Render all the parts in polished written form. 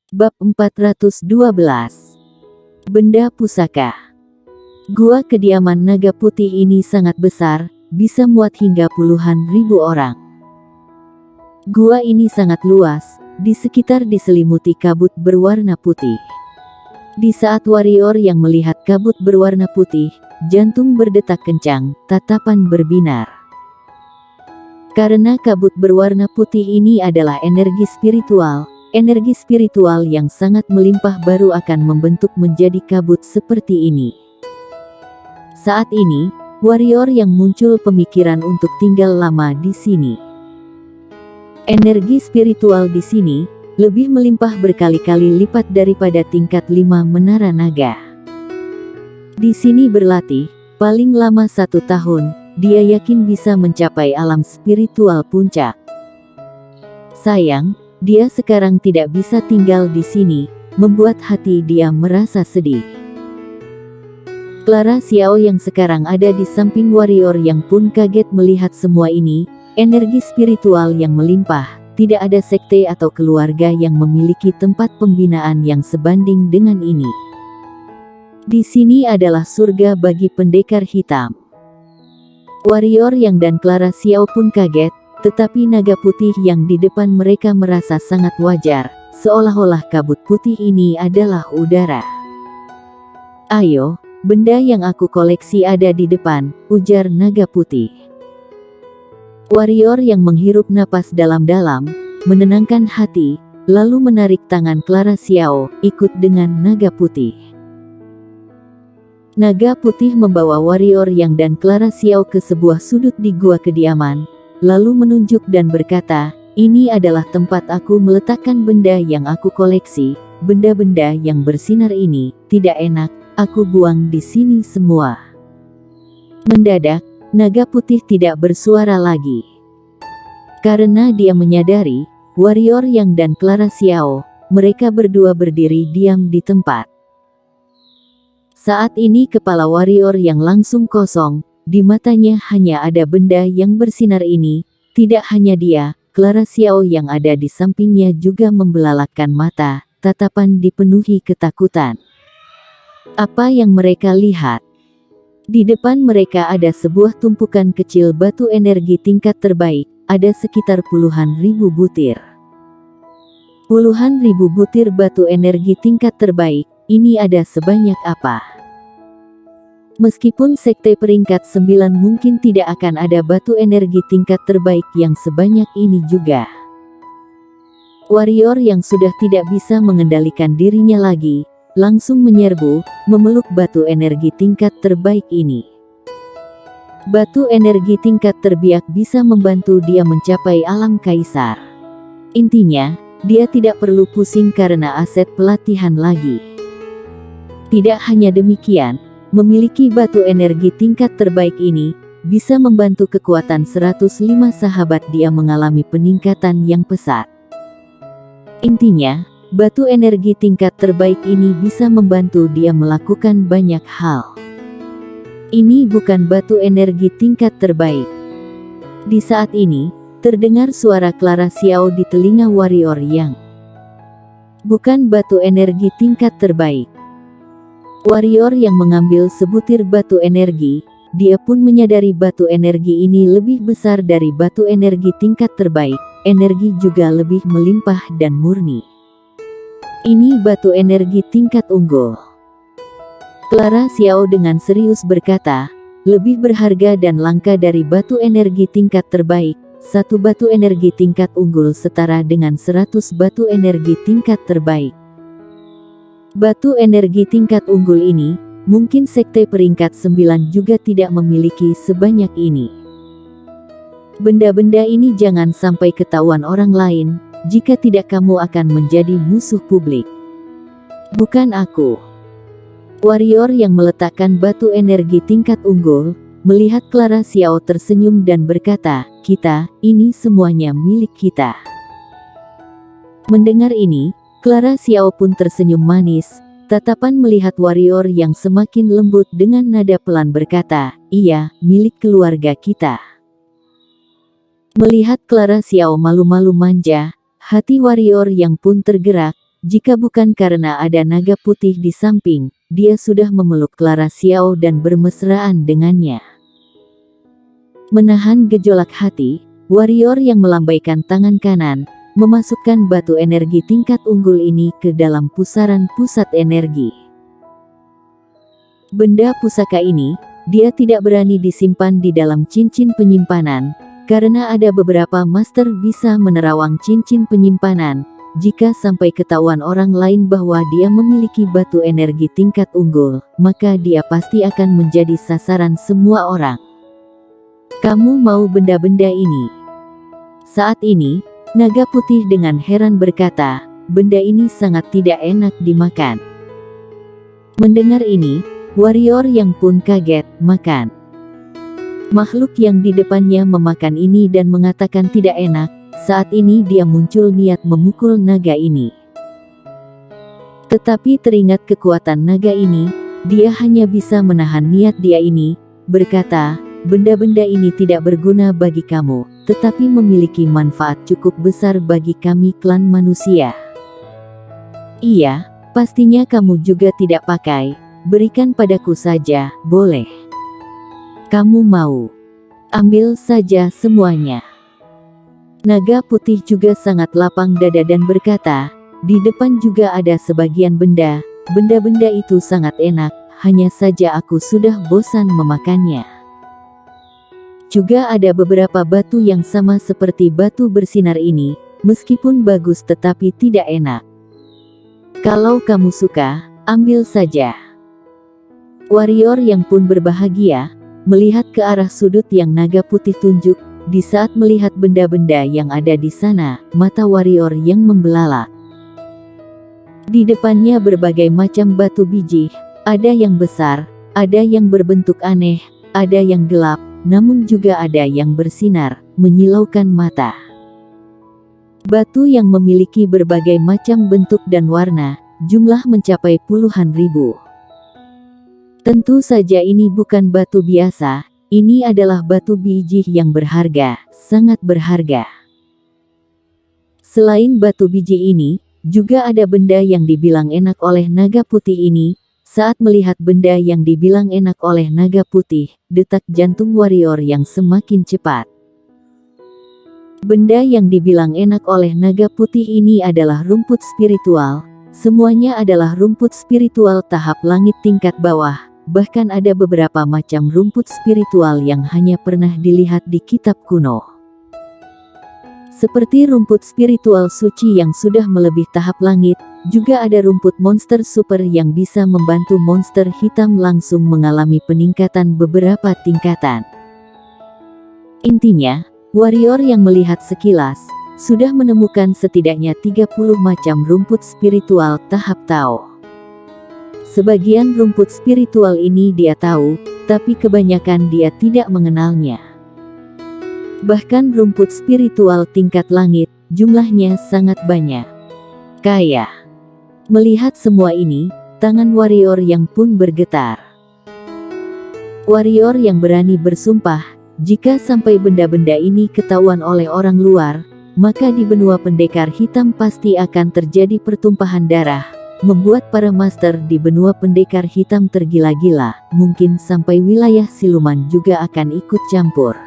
Bab 412. Benda pusaka. Gua kediaman naga putih ini sangat besar, bisa muat hingga puluhan ribu orang. Gua ini sangat luas, di sekitar diselimuti kabut berwarna putih. Di saat warrior yang melihat kabut berwarna putih, jantung berdetak kencang, tatapan berbinar. Karena kabut berwarna putih ini adalah energi spiritual yang sangat melimpah baru akan membentuk menjadi kabut seperti ini. Saat ini, warrior yang muncul pemikiran untuk tinggal lama di sini. Energi spiritual di sini lebih melimpah berkali-kali lipat daripada tingkat 5 menara naga. Di sini berlatih, paling lama 1 tahun, dia yakin bisa mencapai alam spiritual puncak. Sayang, dia sekarang tidak bisa tinggal di sini, membuat hati dia merasa sedih. Clara Xiao yang sekarang ada di samping warrior yang pun kaget melihat semua ini, energi spiritual yang melimpah, tidak ada sekte atau keluarga yang memiliki tempat pembinaan yang sebanding dengan ini. Di sini adalah surga bagi pendekar hitam. Warrior yang dan Clara Xiao pun kaget, tetapi naga putih yang di depan mereka merasa sangat wajar, seolah-olah kabut putih ini adalah udara. "Ayo, benda yang aku koleksi ada di depan," ujar naga putih. Warrior yang menghirup napas dalam-dalam, menenangkan hati, lalu menarik tangan Clara Xiao, ikut dengan naga putih. Naga putih membawa warrior yang dan Clara Xiao ke sebuah sudut di gua kediaman, lalu menunjuk dan berkata, "Ini adalah tempat aku meletakkan benda yang aku koleksi. Benda-benda yang bersinar ini tidak enak, aku buang di sini semua." Mendadak, naga putih tidak bersuara lagi. Karena dia menyadari, warrior yang dan Clara Xiao, mereka berdua berdiri diam di tempat. Saat ini kepala warrior yang langsung kosong, di matanya hanya ada benda yang bersinar ini. Tidak hanya dia, Clara Xiao yang ada di sampingnya juga membelalakkan mata, tatapan dipenuhi ketakutan. Apa yang mereka lihat? Di depan mereka ada sebuah tumpukan kecil batu energi tingkat terbaik, ada sekitar puluhan ribu butir. Puluhan ribu butir batu energi tingkat terbaik, ini ada sebanyak apa? Meskipun sekte peringkat 9 mungkin tidak akan ada batu energi tingkat terbaik yang sebanyak ini juga. Warrior yang sudah tidak bisa mengendalikan dirinya lagi, langsung menyerbu, memeluk batu energi tingkat terbaik ini. Batu energi tingkat terbiak bisa membantu dia mencapai alam kaisar. Intinya, dia tidak perlu pusing karena aset pelatihan lagi. Tidak hanya demikian, memiliki batu energi tingkat terbaik ini, bisa membantu kekuatan 105 sahabat dia mengalami peningkatan yang pesat. Intinya, batu energi tingkat terbaik ini bisa membantu dia melakukan banyak hal. Ini bukan batu energi tingkat terbaik. Di saat ini, terdengar suara Clara Xiao di telinga warrior yang bukan batu energi tingkat terbaik. Warrior yang mengambil sebutir batu energi, dia pun menyadari batu energi ini lebih besar dari batu energi tingkat terbaik, energi juga lebih melimpah dan murni. Ini batu energi tingkat unggul. Clara Xiao dengan serius berkata, lebih berharga dan langka dari batu energi tingkat terbaik, satu batu energi tingkat unggul setara dengan 100 batu energi tingkat terbaik. Batu energi tingkat unggul ini, mungkin sekte peringkat 9 juga tidak memiliki sebanyak ini. Benda-benda ini jangan sampai ketahuan orang lain, jika tidak kamu akan menjadi musuh publik. Bukan aku. Warrior yang meletakkan batu energi tingkat unggul, melihat Clara Xiao tersenyum dan berkata, ini semuanya milik kita." Mendengar ini, Clara Xiao pun tersenyum manis, tatapan melihat warrior yang semakin lembut dengan nada pelan berkata, "Iya, milik keluarga kita." Melihat Clara Xiao malu-malu manja, hati warrior yang pun tergerak, jika bukan karena ada naga putih di samping, dia sudah memeluk Clara Xiao dan bermesraan dengannya. Menahan gejolak hati, warrior yang melambaikan tangan kanan, memasukkan batu energi tingkat unggul ini ke dalam pusaran pusat energi. Benda pusaka ini, dia tidak berani disimpan di dalam cincin penyimpanan, karena ada beberapa master bisa menerawang cincin penyimpanan. Jika sampai ketahuan orang lain bahwa dia memiliki batu energi tingkat unggul, maka dia pasti akan menjadi sasaran semua orang. Kamu mau benda-benda ini? Saat ini, naga putih dengan heran berkata, benda ini sangat tidak enak dimakan. Mendengar ini, warrior yang pun kaget, makan. Makhluk yang di depannya memakan ini dan mengatakan tidak enak, saat ini dia muncul niat memukul naga ini. Tetapi teringat kekuatan naga ini, dia hanya bisa menahan niat dia ini, berkata, benda-benda ini tidak berguna bagi kamu, tetapi memiliki manfaat cukup besar bagi kami klan manusia. Iya, pastinya kamu juga tidak pakai, berikan padaku saja, boleh. Kamu mau? Ambil saja semuanya. Naga putih juga sangat lapang dada dan berkata, di depan juga ada sebagian benda, benda-benda itu sangat enak, hanya saja aku sudah bosan memakannya. Juga ada beberapa batu yang sama seperti batu bersinar ini, meskipun bagus tetapi tidak enak. Kalau kamu suka, ambil saja. Warrior yang pun berbahagia, melihat ke arah sudut yang naga putih tunjuk. Di saat melihat benda-benda yang ada di sana, mata warrior yang membelalak. Di depannya berbagai macam batu biji, ada yang besar, ada yang berbentuk aneh, ada yang gelap, namun juga ada yang bersinar, menyilaukan mata. Batu yang memiliki berbagai macam bentuk dan warna, jumlah mencapai puluhan ribu. Tentu saja ini bukan batu biasa, ini adalah batu biji yang berharga, sangat berharga. Selain batu biji ini, juga ada benda yang dibilang enak oleh naga putih ini. Saat melihat benda yang dibilang enak oleh naga putih, detak jantung warrior yang semakin cepat. Benda yang dibilang enak oleh naga putih ini adalah rumput spiritual. Semuanya adalah rumput spiritual tahap langit tingkat bawah. Bahkan ada beberapa macam rumput spiritual yang hanya pernah dilihat di kitab kuno. Seperti rumput spiritual suci yang sudah melebihi tahap langit, juga ada rumput monster super yang bisa membantu monster hitam langsung mengalami peningkatan beberapa tingkatan. Intinya, warrior yang melihat sekilas, sudah menemukan setidaknya 30 macam rumput spiritual tahap Tao. Sebagian rumput spiritual ini dia tahu, tapi kebanyakan dia tidak mengenalnya. Bahkan rumput spiritual tingkat langit, jumlahnya sangat banyak. Kaya. Melihat semua ini, tangan warrior yang pun bergetar. Warrior yang berani bersumpah, jika sampai benda-benda ini ketahuan oleh orang luar, maka di benua pendekar hitam pasti akan terjadi pertumpahan darah, membuat para master di benua pendekar hitam tergila-gila, mungkin sampai wilayah siluman juga akan ikut campur.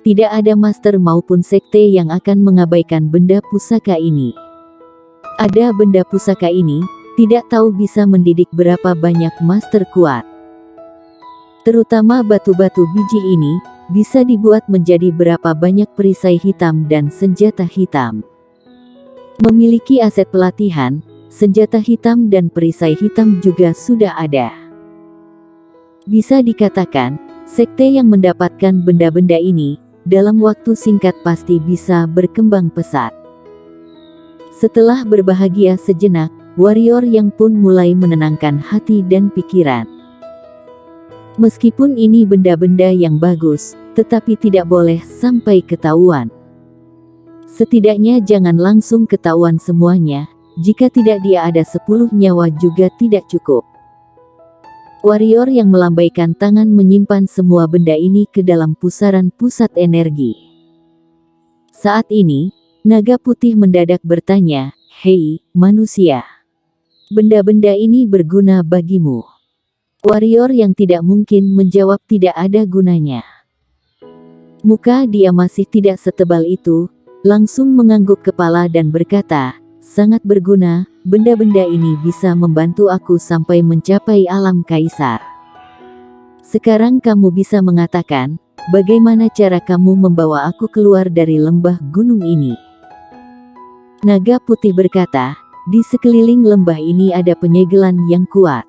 Tidak ada master maupun sekte yang akan mengabaikan benda pusaka ini. Ada benda pusaka ini, tidak tahu bisa mendidik berapa banyak master kuat. Terutama batu-batu biji ini, bisa dibuat menjadi berapa banyak perisai hitam dan senjata hitam. Memiliki aset pelatihan, senjata hitam dan perisai hitam juga sudah ada. Bisa dikatakan, sekte yang mendapatkan benda-benda ini, dalam waktu singkat pasti bisa berkembang pesat. Setelah berbahagia sejenak, warrior yang pun mulai menenangkan hati dan pikiran. Meskipun ini benda-benda yang bagus, tetapi tidak boleh sampai ketahuan. Setidaknya jangan langsung ketahuan semuanya, jika tidak dia ada 10 nyawa juga tidak cukup. Warrior yang melambaikan tangan menyimpan semua benda ini ke dalam pusaran pusat energi. Saat ini, naga putih mendadak bertanya, Hei, manusia. Benda-benda ini berguna bagimu. Warrior yang tidak mungkin menjawab tidak ada gunanya. Muka dia masih tidak setebal itu, langsung mengangguk kepala dan berkata, sangat berguna, benda-benda ini bisa membantu aku sampai mencapai alam kaisar. Sekarang kamu bisa mengatakan, bagaimana cara kamu membawa aku keluar dari lembah gunung ini? Naga putih berkata, di sekeliling lembah ini ada penyegelan yang kuat.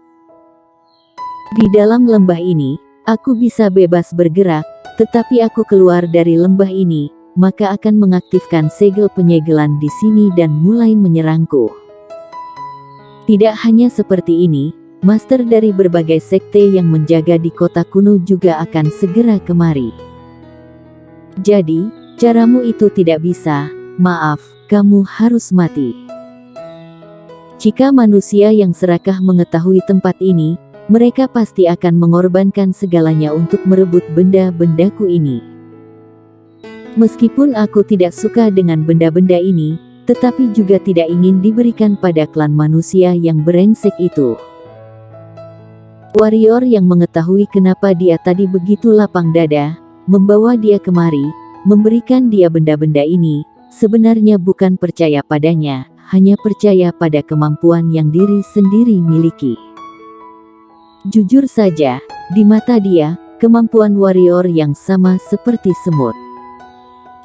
Di dalam lembah ini, aku bisa bebas bergerak, tetapi aku keluar dari lembah ini, maka akan mengaktifkan segel penyegelan di sini dan mulai menyerangku. Tidak hanya seperti ini, master dari berbagai sekte yang menjaga di kota kuno juga akan segera kemari. Jadi, caramu itu tidak bisa, maaf, kamu harus mati. Jika manusia yang serakah mengetahui tempat ini, mereka pasti akan mengorbankan segalanya untuk merebut benda-bendaku ini. Meskipun aku tidak suka dengan benda-benda ini, tetapi juga tidak ingin diberikan pada klan manusia yang brengsek itu. Warrior yang mengetahui kenapa dia tadi begitu lapang dada, membawa dia kemari, memberikan dia benda-benda ini, sebenarnya bukan percaya padanya, hanya percaya pada kemampuan yang diri sendiri miliki. Jujur saja, di mata dia, kemampuan warrior yang sama seperti semut.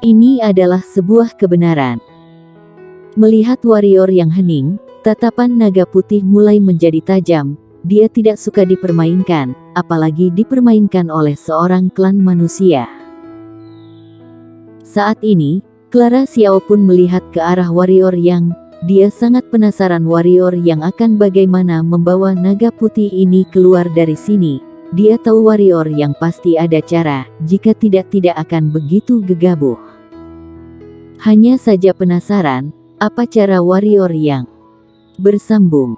Ini adalah sebuah kebenaran. Melihat warrior yang hening, tatapan naga putih mulai menjadi tajam. Dia tidak suka dipermainkan, apalagi dipermainkan oleh seorang klan manusia. Saat ini, Clara Xiao pun melihat ke arah warrior yang, dia sangat penasaran warrior yang akan bagaimana membawa naga putih ini keluar dari sini. Dia tahu warrior yang pasti ada cara, jika tidak akan begitu gegabah. Hanya saja penasaran, apa cara warrior yang bersambung.